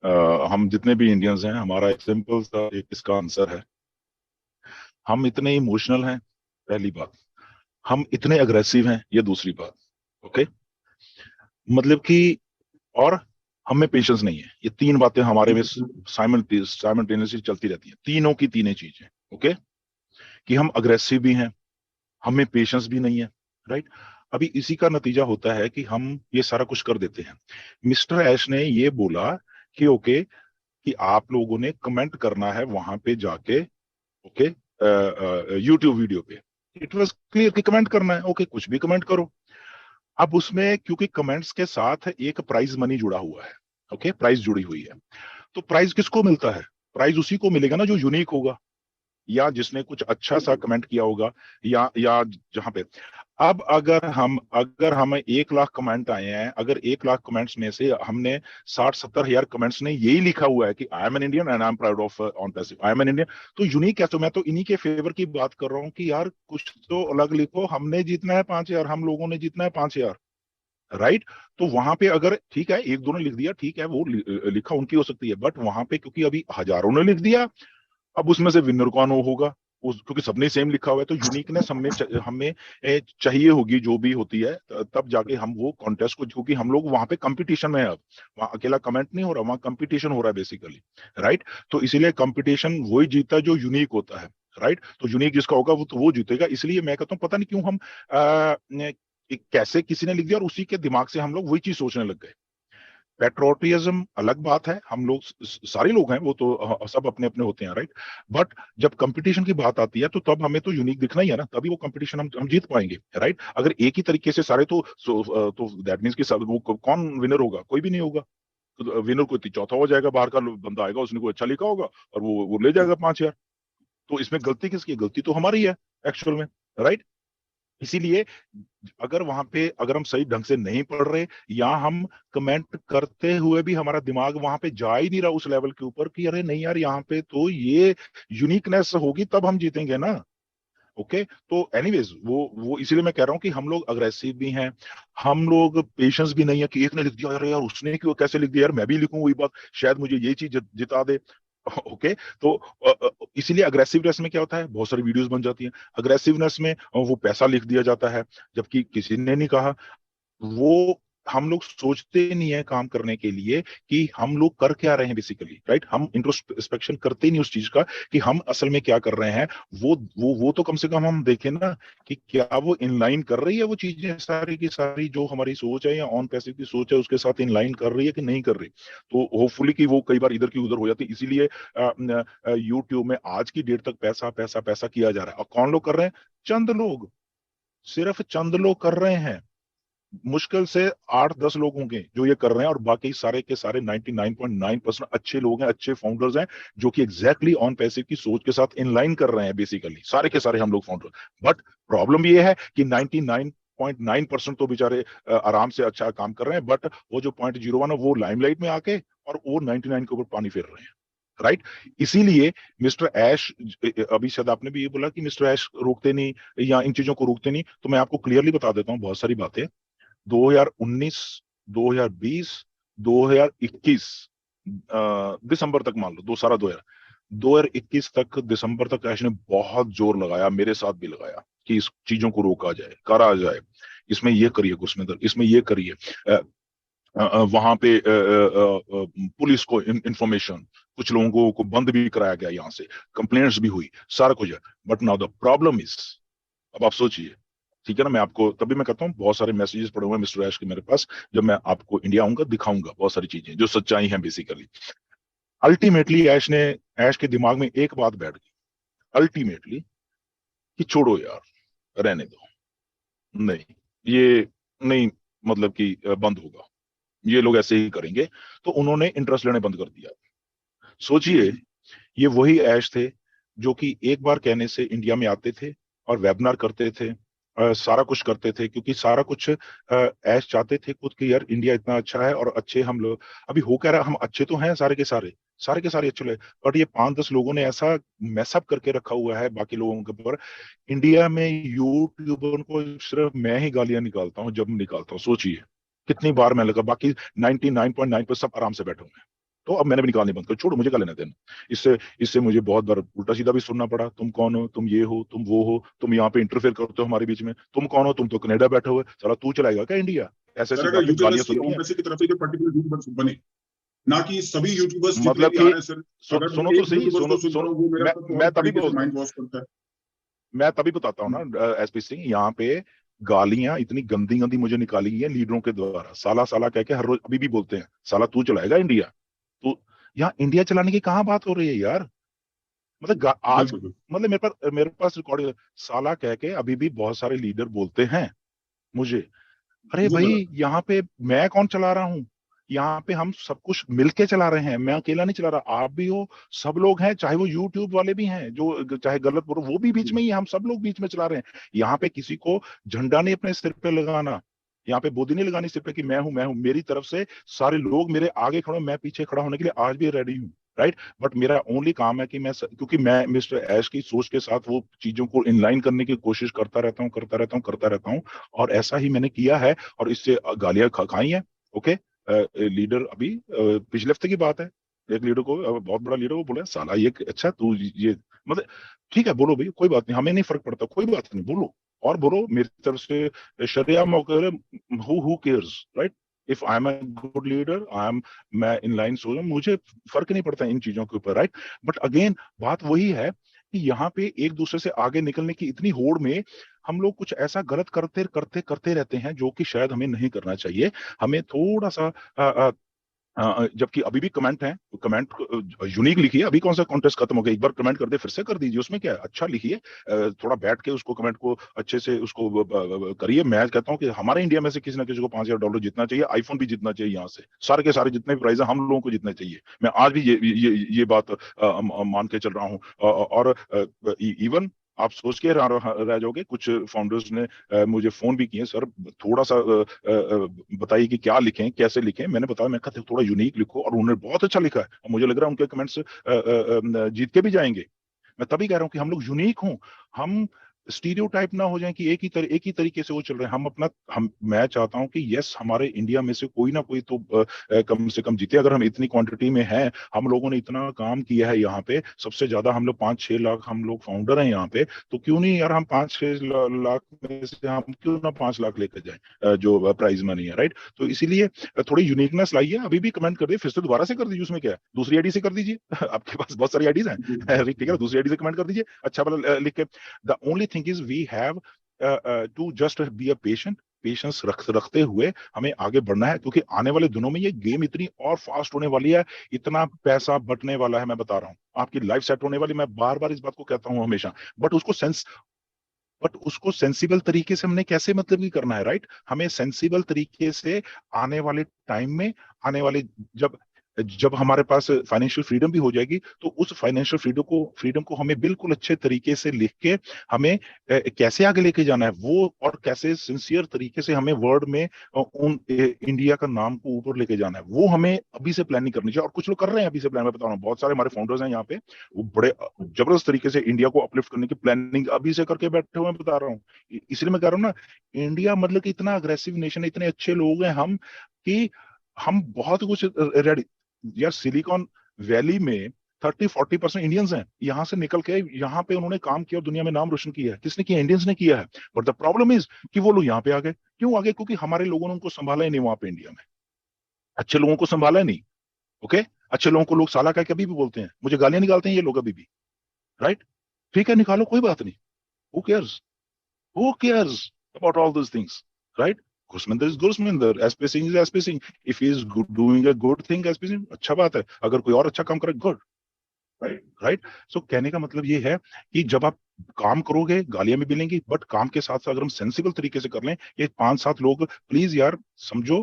हम जितने भी इंडियंस हैं, हमारा एक सिंपल सा एक इसका आंसर है। हम इतने इमोशनल हैं, पहली बात। हम इतने अग्रेसिव हैं, ये दूसरी बात। ओके, मतलब कि, और हम में पेशेंस नहीं है। ये तीन बातें हमारे में साइमल्टेनियसली चलती रहती हैं, तीनों की तीनों चीजें। ओके, कि हम अग्रेसिव भी हैं, हमें पेशेंस भी नहीं है। राइट। अभी इसी का नतीजा होता है कि हम ये सारा कुछ कर देते हैं। मिस्टर ऐश ने ये बोला कि ओके, कि आप लोगों ने कमेंट करना है वहां पे जाके। ओके, यूट्यूब वीडियो पे इट वाज क्लियर कि कमेंट करना है। ओके, कुछ भी कमेंट करो। अब उसमें क्योंकि कमेंट्स के साथ एक प्राइज मनी जुड़ा हुआ है, ओके, प्राइज जुड़ी हुई है, तो प्राइज किसको मिलता है? प्राइज उसी को मिलेगा ना जो यूनिक होगा, या जिसने कुछ अच्छा सा कमेंट किया होगा, या जहां पे। अब अगर हम 1 लाख कमेंट आए हैं, अगर 1 लाख कमेंट्स में से हमने 60-70 हजार कमेंट्स ने यही लिखा हुआ है कि I am an Indian and I am proud of on passive, I am an Indian, तो यूनिक है। तो मैं तो इन्हीं के फेवर की बात कर रहा हूँ कि यार कुछ तो अलग लिखो। हमने जीतना है 5 हजार, हम लोगों ने जीतना है 5 हजार। राइट। तो वहां पे अगर ठीक है एक दो ने लिख दिया, ठीक है, वो लिखा उनकी हो सकती है, बट वहां पे क्योंकि अभी हजारों ने लिख दिया, अब उसमें से विनर कौन होगा? उस क्योंकि सबने सेम लिखा हुआ है, तो यूनिकनेस हमें चाहिए होगी, जो भी होती है, तब जाके हम वो कॉन्टेस्ट को, क्योंकि हम लोग वहां पे कंपटीशन में है। अब वहां अकेला कमेंट नहीं हो रहा, वहां कंपटीशन हो रहा है बेसिकली। राइट। तो इसीलिए कंपटीशन वही जीतता है जो यूनिक होता है। राइट। तो यूनिक जिसका होगा वो तो वो जीतेगा। इसलिए मैं कहता हूँ, पता नहीं क्यों हम कैसे किसी ने लिख दिया और उसी के दिमाग से हम लोग वही चीज सोचने लग गए। पेट्रोटिज्म अलग बात है, हम लोग सारे लोग हैं वो तो, सब अपने अपने होते हैं। राइट। बट जब कंपटीशन की बात आती है, तो तब हमें तो यूनिक दिखना ही है ना, तभी वो कंपटीशन हम जीत पाएंगे। राइट। अगर एक ही तरीके से सारे, तो दैट मीन्स कि वो कौन विनर होगा? कोई भी नहीं होगा। तो विनर कोई चौथा हो जाएगा, बाहर का बंदा आएगा, उसने कोई अच्छा लिखा होगा और वो ले जाएगा 5 हजार। तो इसमें गलती किसकी है? गलती तो हमारी है एक्चुअल में। राइट। इसीलिए अगर वहां पे अगर हम सही ढंग से नहीं पढ़ रहे, या हम कमेंट करते हुए भी हमारा दिमाग वहां पे जा ही नहीं रहा उस लेवल के ऊपर कि अरे नहीं यार, यहाँ पे तो ये यूनिकनेस होगी तब हम जीतेंगे ना। ओके। तो एनीवेज, वो इसीलिए मैं कह रहा हूँ कि हम लोग अग्रेसिव भी हैं, हम लोग पेशेंस भी नहीं है कि एक ने लिख दिया, अरे यार उसने क्यों कैसे लिख दिया, यार मैं भी लिखूं वही बात, शायद मुझे ये चीज जिता दे। ओके। तो इसीलिए अग्रेसिवनेस में क्या होता है, बहुत सारी वीडियोस बन जाती हैं। अग्रेसिवनेस में वो पैसा लिख दिया जाता है, जबकि किसी ने नहीं कहा। वो हम लोग सोचते नहीं है काम करने के लिए कि हम लोग कर क्या रहे हैं बेसिकली। राइट। हम इंट्रोस्पेक्शन करते ही नहीं उस चीज का कि हम असल में क्या कर रहे हैं। वो तो कम से कम हम देखें ना कि क्या वो इनलाइन कर रही है, वो चीजें सारी की सारी जो हमारी सोच है या ऑन पैसिव की सोच है उसके साथ इनलाइन कर रही है कि नहीं कर रही। तो होपफुली कि वो कई बार इधर की उधर हो जाती है। इसीलिए यूट्यूब में आज की डेट तक पैसा पैसा पैसा किया जा रहा है। और कौन लोग कर रहे हैं? चंद लोग, सिर्फ चंद लोग कर रहे हैं। मुश्किल से 8-10 लोग होंगे जो ये कर रहे हैं, और बाकी सारे के सारे 99.9% अच्छे लोग हैं, अच्छे फाउंडर्स हैं, जो कि एग्जैक्टली ऑन पैसिव की सोच के साथ इनलाइन कर रहे हैं बेसिकली, सारे के सारे हम लोग फाउंडर। बट प्रॉब्लम ये है कि 99.9% तो बेचारे आराम से अच्छा काम कर रहे हैं, बट वो जो 0.01 है वो लाइमलाइट में आके और वो 99 के ऊपर पानी फेर रहे हैं। राइट। इसीलिए मिस्टर ऐश, अभी शायद आपने भी ये बोला कि मिस्टर ऐश रोकते नहीं या इन चीजों को रोकते नहीं, तो मैं आपको क्लियरली बता देता हूँ बहुत सारी बातें। 2019, 2020, 2021, दिसंबर तक मान लो, दो सारा 2021 तक, दिसंबर तक ऐश ने बहुत जोर लगाया, मेरे साथ भी लगाया कि इस चीजों को रोका जाए, करा जाए, इसमें ये करिए, घुसमेंदर इसमें ये करिए। वहां पे पुलिस को इंफॉर्मेशन, कुछ लोगों को बंद भी कराया गया, यहाँ से कंप्लेंट्स भी हुई, सारा कुछ है। But now the problem is, अब आप सोचिए, ठीक है ना, मैं आपको तभी मैं कहता हूँ बहुत सारे मैसेजेस पड़े हुए हैं मिस्टर ऐश के मेरे पास। जब मैं आपको इंडिया आऊंगा दिखाऊंगा बहुत सारी चीजें जो सच्चाई हैं बेसिकली। अल्टीमेटली ऐश के दिमाग में एक बात बैठ गई, अल्टीमेटली, कि छोड़ो यार, रहने दो, नहीं, ये नहीं, मतलब कि बंद होगा, ये लोग ऐसे ही करेंगे। तो उन्होंने इंटरेस्ट लेने बंद कर दिया। सोचिए, ये वही ऐश थे जो कि एक बार कहने से इंडिया में आते थे और वेबिनार करते थे, सारा कुछ करते थे, क्योंकि सारा कुछ ऐश चाहते थे खुद कि यार इंडिया इतना अच्छा है और अच्छे हम लोग। अभी हो क्या रहा, हम अच्छे तो हैं सारे के सारे अच्छे लोग, बट ये 5-10 लोगों ने ऐसा मैसअप करके रखा हुआ है बाकी लोगों के ऊपर। इंडिया में यूट्यूबर को सिर्फ मैं ही गालियां निकालता हूँ, जब निकालता हूँ, सोचिए कितनी बार मैं लगा, बाकी 99.9 पर सब आराम से बैठे हुए हैं। तो अब मैंने भी निकालनी बंद कर, छोड़ो मुझे क्या लेना देना इससे। इससे मुझे बहुत बार उल्टा सीधा भी सुनना पड़ा, तुम कौन हो, तुम ये हो, तुम वो हो, तुम यहाँ पे इंटरफेयर करते हो हमारे बीच में, तुम कौन हो, तुम तो कनाडा बैठे हुए, साला तू चलाएगा क्या इंडिया, ऐसे सर ऐसी अगर बातें गालियां यूट्यूबर्स की सुननी है। एम्बेसी की तरफ से जो पर्टिकुलर यूट्यूबर्स बने, ना कि सभी यूट्यूबर्स जितने मतलब भी आ कि रहे हैं सर। अगर सुनो मैं तो एक सही, यूट्यूबर्स सुनो को सुनता सुनो, हूँ, वो मेरा मैं सब मैं और तभी तरीके से बोलता हूँ, माइंड वॉश करता है। मैं तभी बताता हूँ हम्म, ना एसपी सिंह, यहाँ पे गालियां इतनी गंदी गंदी मुझे निकाली गई है लीडरों के द्वारा, साला साला कह के हर रोज अभी भी बोलते हैं, साला तू चलाएगा इंडिया, तू। यहाँ इंडिया चलाने की कहाँ बात हो रही है यार, मतलब आज, बिल्कुल बिल्कुल। मतलब मेरे पास रिकॉर्डिंग, साला कह के अभी भी बहुत सारे लीडर बोलते हैं मुझे। अरे वो भाई गलत यहाँ पे मैं कौन चला रहा हूँ, यहाँ पे हम सब कुछ मिलके चला रहे हैं, मैं अकेला नहीं चला रहा, आप भी हो, सब लोग हैं, चाहे वो यूट्यूब वाले भी हैं जो चाहे गलत बोलो वो भी बीच है। में ही है, हम सब लोग बीच में चला रहे हैं। यहाँ पे किसी को झंडा नहीं अपने सिर पे लगाना, यहाँ पे बोदी नहीं लगानी सिर पे कि मैं हूं, मेरी तरफ से सारे लोग मेरे आगे खड़े, मैं पीछे खड़ा होने के लिए आज भी रेडी हूँ। राइट, बट मेरा ओनली काम है कि क्योंकि मैं मिस्टर ऐश की सोच के साथ वो चीजों को इनलाइन करने की कोशिश करता रहता हूँ। और ऐसा ही मैंने किया है, और इससे गालियां खाई हैं। ओके, लीडर अभी पिछले हफ्ते की बात है, एक लीडर को बहुत बड़ा लीडर को बोला, साला ये अच्छा तू ये, मतलब ठीक है बोलो भाई, कोई बात नहीं, हमें नहीं फर्क पड़ता, कोई बात नहीं बोलो, और बोलो मेरी तरफ से शरिया मौके, who cares, right. If I am a good leader, मैं इन लाइन सोच, मुझे फर्क नहीं पड़ता इन चीजों के ऊपर, राइट। बट अगेन बात वही है कि यहाँ पे एक दूसरे से आगे निकलने की इतनी होड़ में हम लोग कुछ ऐसा गलत करते करते करते रहते हैं जो कि शायद हमें नहीं करना चाहिए। हमें थोड़ा सा जबकि अभी भी कमेंट है, कमेंट यूनिक लिखिए, अभी कौन सा कॉन्टेस्ट खत्म हो गया, एक बार कमेंट कर दे फिर से कर दीजिए, उसमें क्या है, अच्छा लिखिए, थोड़ा बैठ के उसको कमेंट को अच्छे से उसको करिए। मैं कहता हूँ कि हमारे इंडिया में से किसी ना किसी को $5,000 जीतना चाहिए, आईफोन भी जीतना चाहिए, यहाँ से सारे के सारे जितने भी प्राइज है हम लोगों को जीतने चाहिए। मैं आज भी ये बात मान के चल रहा हूँ। और इवन आप सोच के रह जाओगे, कुछ फाउंडर्स ने मुझे फोन भी किए, सर थोड़ा सा बताइए कि क्या लिखें, कैसे लिखें। मैंने बताया, मैं कहा थोड़ा यूनिक लिखो, और उन्होंने बहुत अच्छा लिखा है, और मुझे लग रहा है उनके कमेंट्स जीत के भी जाएंगे। मैं तभी कह रहा हूँ कि हम लोग यूनिक हों, हम स्टीरियोटाइप ना हो जाए कि एक ही तरीके से वो चल रहे हैं। हम मैं चाहता हूं कि यस, हमारे इंडिया में से कोई ना कोई तो कम से कम जीते। अगर हम इतनी क्वांटिटी में हैं, हम लोगों ने इतना काम किया है यहाँ पे, सबसे ज्यादा हम लोग 5-6 लाख हम लोग फाउंडर हैं यहाँ पे, तो क्यों नहीं यार, हम 5-6 लाख में से हम क्यों ना 5 लाख लेकर जाए, जो प्राइज मनी है, राइट। तो इसीलिए थोड़ी यूनिकनेस लाइए। अभी भी कमेंट कर दिए, फिर से दोबारा से कर दीजिए, उसमें क्या है, दूसरी आईडी से कर दीजिए आपके पास बहुत सारी आईडीज हैं, जी ठीक है, दूसरी आईडी से कमेंट कर दीजिए अच्छा वाला लिख के। The only thing is we have to just be a patient, patience रखते हुए हमें आगे बढ़ना है, क्योंकि आने वाले दिनों में ये गेम इतनी और फास्ट होने वाली है, इतना पैसा बटने वाला है, मैं बता रहा हूँ, आपकी लाइफ सेट होने वाली। मैं बार बार इस बात को कहता हूँ हमेशा, बट उसको सेंसिबल तरीके से हमने कैसे मतलब की करना है, राइट। हमें सेंसिबल तरीके से आने वाले टाइम में, आने वाले जब जब हमारे पास फाइनेंशियल फ्रीडम भी हो जाएगी, तो उस फाइनेंशियल फ्रीडम को हमें बिल्कुल अच्छे तरीके से लिख के हमें कैसे आगे लेके जाना है वो, और कैसे सिंसियर तरीके से हमें वर्ल्ड में इंडिया का नाम को ऊपर लेके जाना है, वो हमें अभी से प्लानिंग करनी चाहिए। और कुछ लोग कर रहे हैं अभी से प्लान, मैं बता रहा हूँ, बहुत सारे हमारे फाउंडर्स हैं यहाँ पे, वो बड़े जबरदस्त तरीके से इंडिया को अपलिफ्ट करने की प्लानिंग अभी से करके बैठे हुए हैं, बता रहा हूँ। इसलिए मैं कह रहा हूँ ना, इंडिया मतलब कि इतना अग्रेसिव नेशन है, इतने अच्छे लोग हैं हम, कि हम बहुत कुछ रेडी। यार सिलिकॉन वैली में 30-40% इंडियंस हैं, यहाँ से निकल के यहाँ पे उन्होंने काम किया और दुनिया में नाम रोशन किया है। किसने किया? इंडियंस ने किया है। बट द प्रॉब्लम इज कि वो लोग यहाँ पे आ गए, क्यों आ गए? क्योंकि हमारे लोगों ने उनको संभाला ही नहीं वहां पे इंडिया में, अच्छे लोगों को संभाला ही नहीं। ओके, अच्छे लोगों को लोग साला कह के अभी भी बोलते हैं, मुझे गालियां निकालते हैं ये लोग अभी भी, राइट। ठीक है, निकालो, कोई बात नहीं, who cares, who cares about all this things, right. Gursaminder is Gursaminder, SP Singh is SP Singh, if he is doing a good thing, SP Singh अच्छा बात है, अगर कोई और अच्छा काम करे, गुड, राइट राइट। सो कहने का मतलब ये है कि जब आप काम करोगे गालियां भी मिलेंगी, बट काम के साथ साथ अगर हम सेंसिबल तरीके से कर लें, ये 5-7 लोग प्लीज यार समझो,